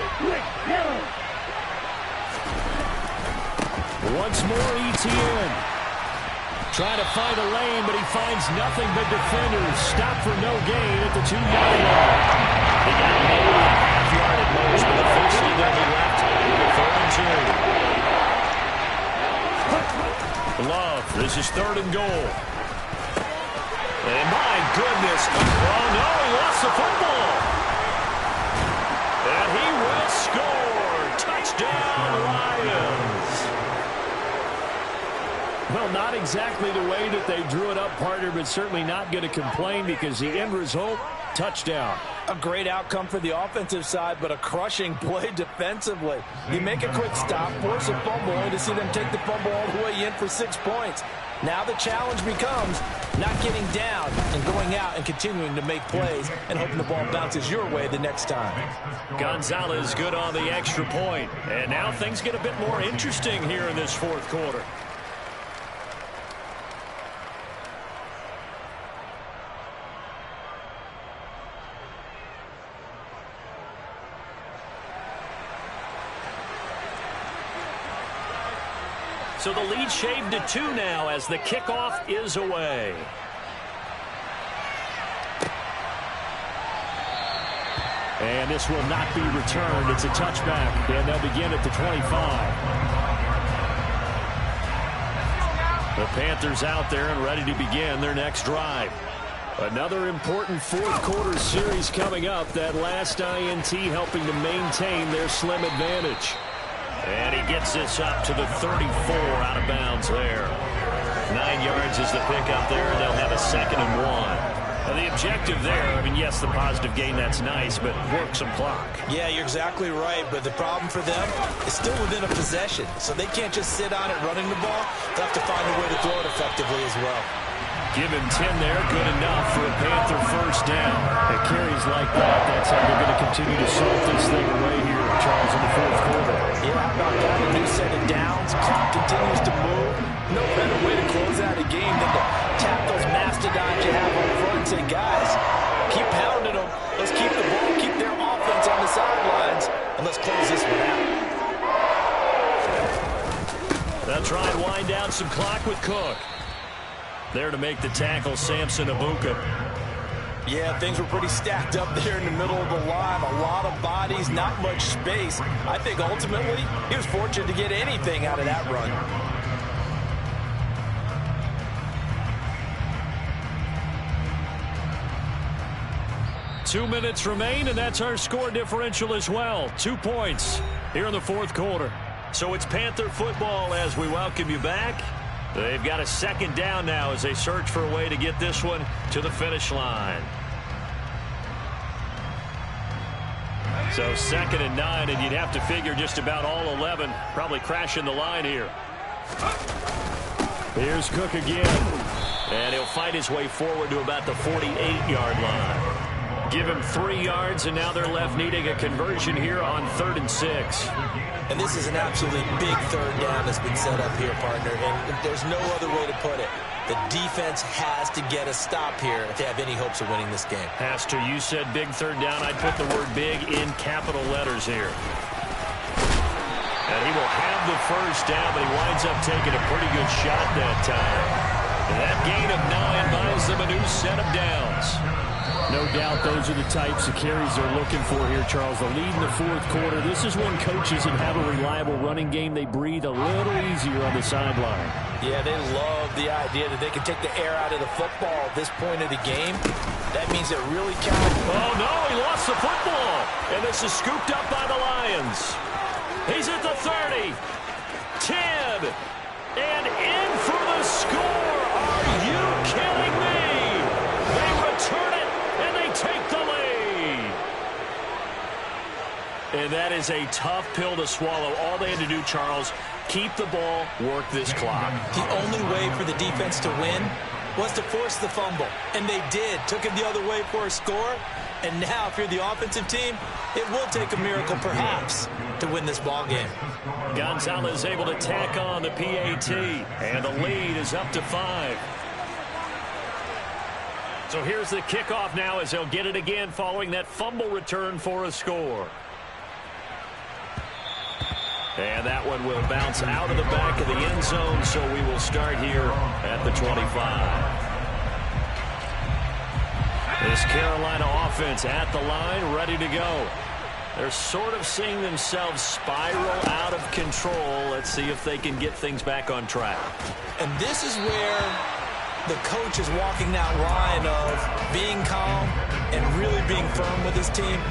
Once more ETN. Trying to find a lane, but he finds nothing but defenders. Stop for no gain at the 2-yard line. He got maybe a half-yard at most, but officially they'll be left with 4 and 2. Love, this is 3rd and goal. And my goodness, oh no, he lost the football. And he will score. Touchdown, Lions. Well, not exactly the way that they drew it up, partner, but certainly not going to complain because the end result, touchdown.
A great outcome for the offensive side, but a crushing play defensively. You make a quick stop, force a fumble, only to see them take the fumble all the way in for 6 points. Now the challenge becomes not getting down and going out and continuing to make plays and hoping the ball bounces your way the next time.
Gonzalez good on the extra point. And now things get a bit more interesting here in this 4th quarter. So the lead shaved to 2 now as the kickoff is away. And this will not be returned. It's a touchback, and they'll begin at the 25. The Panthers out there and ready to begin their next drive. Another important 4th quarter series coming up. That last INT helping to maintain their slim advantage. And he gets this up to the 34 out of bounds there. 9 yards is the pickup there, and they'll have a 2nd and 1. Now the objective there, I mean, yes, the positive gain, that's nice, but work some clock.
Yeah, you're exactly right, but the problem for them is still within a possession, so they can't just sit on it running the ball. They'll have to find a way to throw it effectively as well.
Give him 10 there, good enough for a Panther first down. It carries like that. That's how they're going to continue to salt this thing away here, Charles, in the 4th quarter.
Yeah, how about that? A new set of downs. Clock continues to move. No better way to close out a game than to tap those mastodons you have up front and say, guys, keep pounding them. Let's keep the ball, keep their offense on the sidelines, and let's close this one out.
They'll try and wind down some clock with Cook. There to make the tackle, Samson Ibuka.
Yeah, things were pretty stacked up there in the middle of the line. A lot of bodies, not much space. I think ultimately he was fortunate to get anything out of that run.
Two minutes remain, and that's our score differential as well. 2 points here in the 4th quarter. So it's Panther football as we welcome you back. They've got a 2nd down now as they search for a way to get this one to the finish line. So 2nd and 9, and you'd have to figure just about all 11 probably crashing the line here. Here's Cook again. And he'll fight his way forward to about the 48-yard line. Give him 3 yards, and now they're left needing a conversion here on 3rd and 6.
And this is an absolutely big 3rd down that's been set up here, partner, and there's no other way to put it. The defense has to get a stop here if they have any hopes of winning this game.
Has to. You said big 3rd down. I'd put the word big in capital letters here. And he will have the first down, but he winds up taking a pretty good shot that time. And that gain of 9 buys them a new set of downs.
No doubt those are the types of carries they're looking for here, Charles. The lead in the fourth quarter. This is when coaches that have a reliable running game, they breathe a little easier on the sideline.
Yeah, they love the idea that they can take the air out of the football at this point of the game. That means it really counts.
Oh, no, he lost the football. And this is scooped up by the Lions. He's at the 30. 10. And in for the score. Are you kidding me? They return it. Take the lead. And that is a tough pill to swallow. All they had to do, Charles, keep the ball, work this clock.
The only way for the defense to win was to force the fumble. And they did. Took it the other way for a score. And now, if you're the offensive team, it will take a miracle, perhaps, to win this ball game.
Gonzalez able to tack on the PAT. And the lead is up to 5. So here's the kickoff now as they'll get it again following that fumble return for a score. And that one will bounce out of the back of the end zone, so we will start here at the 25. This Carolina offense at the line, ready to go. They're sort of seeing themselves spiral out of control. Let's see if they can get things back on track.
And this is where the coach is walking that line of being calm and really being firm with his team.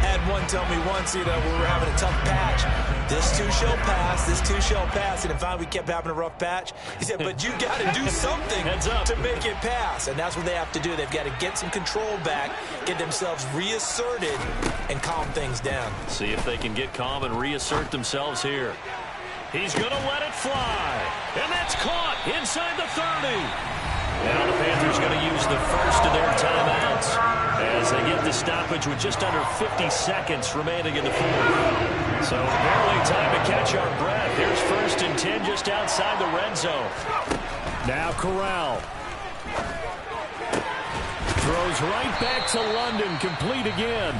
Had one tell me once, when we were having a tough patch, this too shall pass, this too shall pass. And in fact, we kept having a rough patch. He said, but you got to do something to make it pass. And that's what they have to do. They've got to get some control back, get themselves reasserted, and calm things down.
See if they can get calm and reassert themselves here. He's going to let it fly. And that's caught inside the 30. Now the Panthers going to use the first of their timeouts as they get the stoppage with just under 50 seconds remaining in the fourth. So barely time to catch our breath. Here's 1st and 10 just outside the red zone.
Now Corral. Throws right back to London, complete again.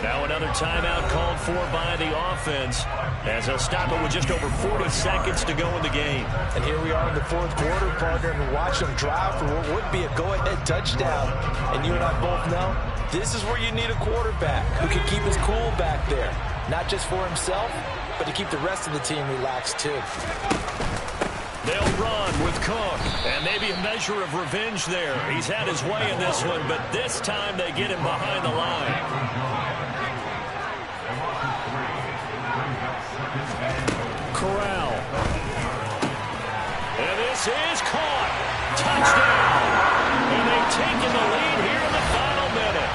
Now another timeout called for by the offense as they'll stop it with just over 40 seconds to go in the game.
And here we are in the fourth quarter, partner, and watch them drive for what would be a go-ahead touchdown. And you and I both know this is where you need a quarterback who can keep his cool back there. Not just for himself, but to keep the rest of the team relaxed too.
They'll run with Cook, and maybe a measure of revenge there. He's had his way in this one, but this time they get him behind the line.
Corral.
And this is caught. Touchdown. And they've taken the lead here in the final minute.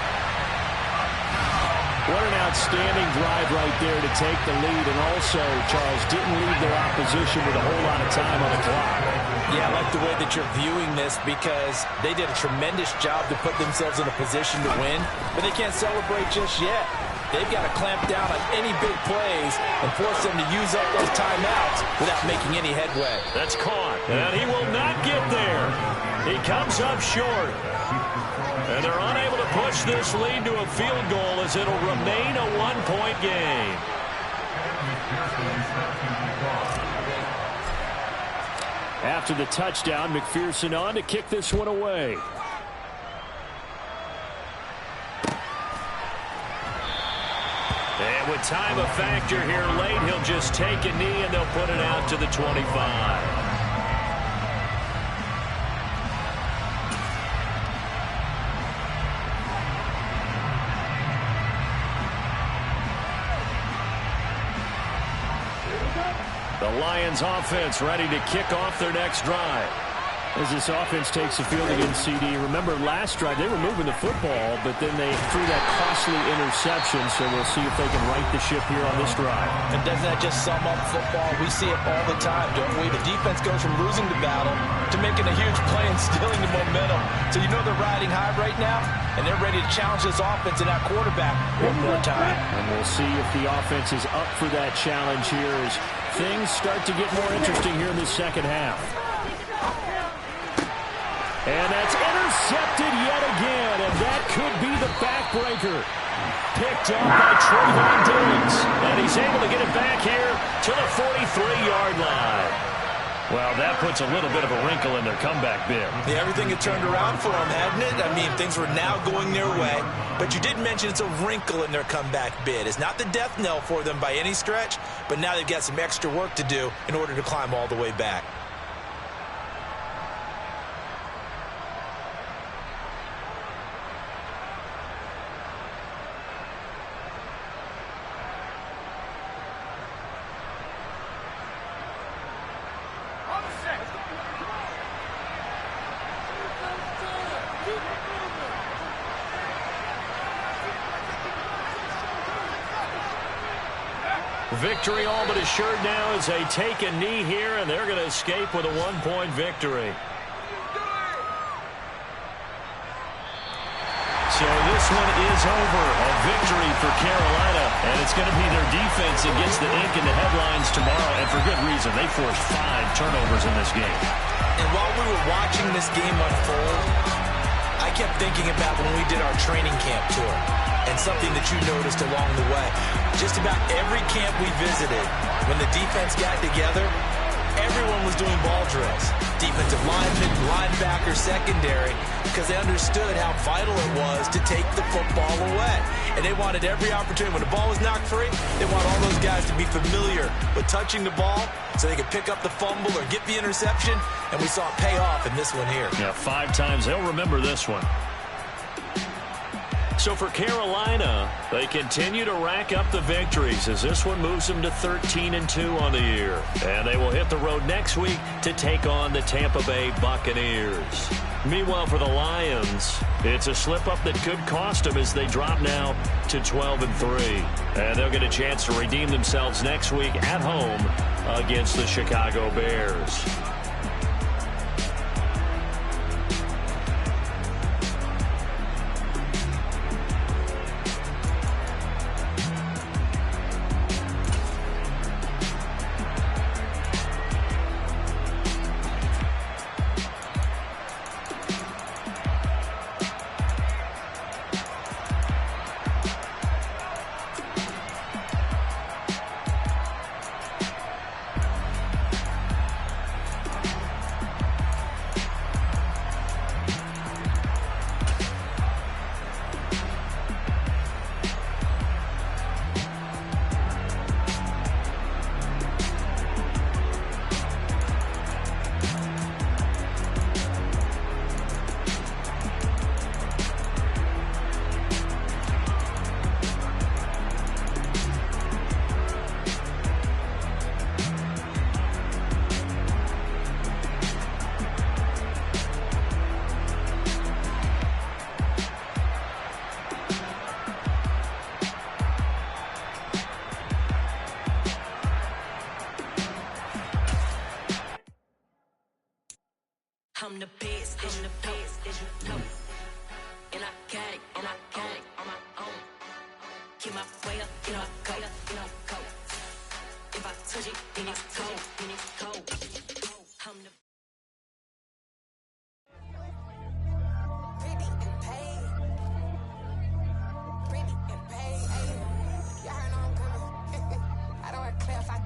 What an outstanding drive right there to take the lead. And also, Charles, didn't leave their opposition with a whole lot of time on the clock.
Yeah, I like the way that you're viewing this because they did a tremendous job to put themselves in a position to win, but they can't celebrate just yet. They've got to clamp down on any big plays and force them to use up those timeouts without making any headway.
That's caught, and he will not get there. He comes up short. And they're unable to push this lead to a field goal as it'll remain a one-point game.
After the touchdown, McPherson on to kick this one away.
And with time a factor here late, he'll just take a knee and they'll put it out to the 25. The Lions offense ready to kick off their next drive.
As this offense takes the field against CD, remember last drive they were moving the football, but then they threw that costly interception, so we'll see if they can right the ship here on this drive.
And doesn't that just sum up football? We see it all the time, don't we? The defense goes from losing the battle to making a huge play and stealing the momentum. So you know they're riding high right now, and they're ready to challenge this offense and that quarterback one more time.
And we'll see if the offense is up for that challenge here as things start to get more interesting here in the second half. And that's intercepted yet again, and that could be the backbreaker. Picked up by Trayvon Diggs, and he's able to get it back here to the 43-yard line.
Well, that puts a little bit of a wrinkle in their comeback bid.
Yeah, everything had turned around for them, hadn't it? I mean, things were now going their way. But you did mention it's a wrinkle in their comeback bid. It's not the death knell for them by any stretch, but now they've got some extra work to do in order to climb all the way back.
Victory all but assured now as they take a knee here, and they're going to escape with a one-point victory. So this one is over. A victory for Carolina, and it's going to be their defense that gets the ink in the headlines tomorrow, and for good reason. They forced 5 turnovers in this game.
And while we were watching this game unfold, I kept thinking about when we did our training camp tour and something that you noticed along the way. Just about every camp we visited, when the defense got together, everyone was doing ball drills. Defensive linemen, linebackers, secondary, because they understood how vital it was to take the football away. And they wanted every opportunity. When the ball was knocked free, they want all those guys to be familiar with touching the ball so they could pick up the fumble or get the interception. And we saw it pay off in this one here.
Yeah, 5 times. They'll remember this one. So for Carolina, they continue to rack up the victories as this one moves them to 13-2 on the year. And they will hit the road next week to take on the Tampa Bay Buccaneers. Meanwhile, for the Lions, it's a slip-up that could cost them as they drop now to 12-3. And they'll get a chance to redeem themselves next week at home against the Chicago Bears.
I'm the best, as you know. And I got it, on my own. Keep my way up, you know, go. If I touch it, then it's cold, I'm the pretty and paid. Y'all heard I'm coming. I don't want to clarify.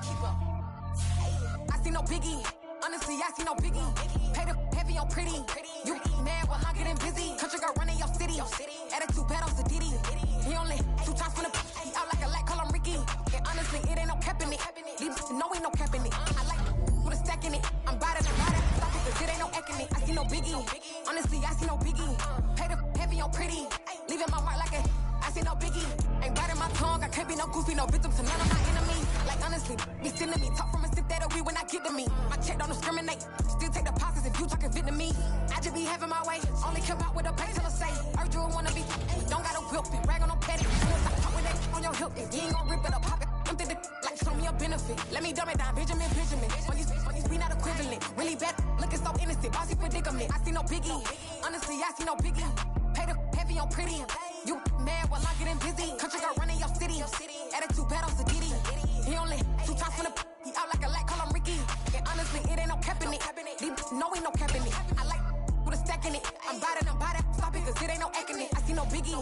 Keep up. I see no biggie. Honestly, I see no biggie. Pay the heavy on pretty. You mad while I'm getting busy. Country girl running your city. Attitude bad on Diddy. He only 2 times from the he out like a light, call him Ricky. And honestly, it ain't no cap in it. These know ain't no cap in it. I like with a stack in it. I'm about it. Stop it, cause it ain't no eck in it. I see no biggie. Honestly, I see no biggie. Pay the heavy on pretty. Leaving my mark like a I see no biggie. Ain't biting my tongue. I can't be no goofy, no victim to none of my enemy. Like honestly, be sending me talk from a sip that a weed when I get to me. My check don't discriminate. Still take deposits if you talking Vietnamese. I just be having my way. Only come out with a pay till I say. Urge you wanna be. Don't got a whip it. Rag on no petty. Talk with that on your hip. You ain't gon' rip it up. Pop it. I'm thinking like show me a benefit. Let me dumb it down. Benjamin. When you be not equivalent. Really bad. Looking so innocent. Bossy predicament. I see no biggie. Honestly, I see no biggie. Pay the heavy on pretty. You mad while I'm getting busy. Country girl running your city. Attitude bad on Diddy. He only 2 times from the he out like a light, call him Ricky. And honestly, it ain't no cap in it. These know ain't no cap in it. I like with a stack in it. I'm about it. Stop it, cause it ain't no eck in it. I see no biggie.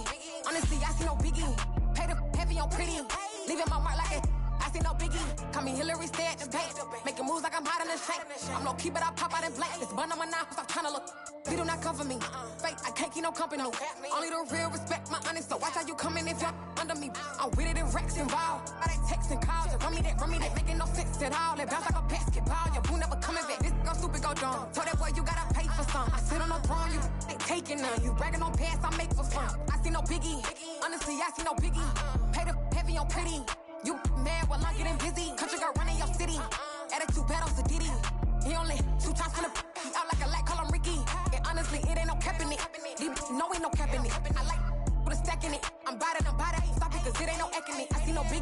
Honestly, I see no biggie. Pay the heavy on pretty. Leaving my mark like a I see see no biggie. Call me Hillary, stay at the bank. Making moves like I'm hot in the shank. I'm low key, but I pop out in blank. It's bun on my knife, stop trying to look. They do not come for me. Fake, I can't keep no company. Only the real respect my honest. So watch how you coming if you're under me. I'm with it in Rex involved. I they text and calls. Run me that, making no sense at all. They bounce like a basketball. Your boo never coming back. This go stupid, go dumb. Told that boy you gotta pay for some. I sit on no throne, you ain't taking none. You bragging on pants, I make for fun. I see no biggie. Honestly, I see no biggie. Pay the heavy on pretty. You mad while I'm getting busy. Country girl running your city. Attitude bad on Diddy. He only 2 times from the he out like a light, call him Ricky. And honestly, it ain't no cap in it. No, ain't no cap in it. I like put a stack in it. I'm body, stop it, cause it ain't no acting it. I see no biggie.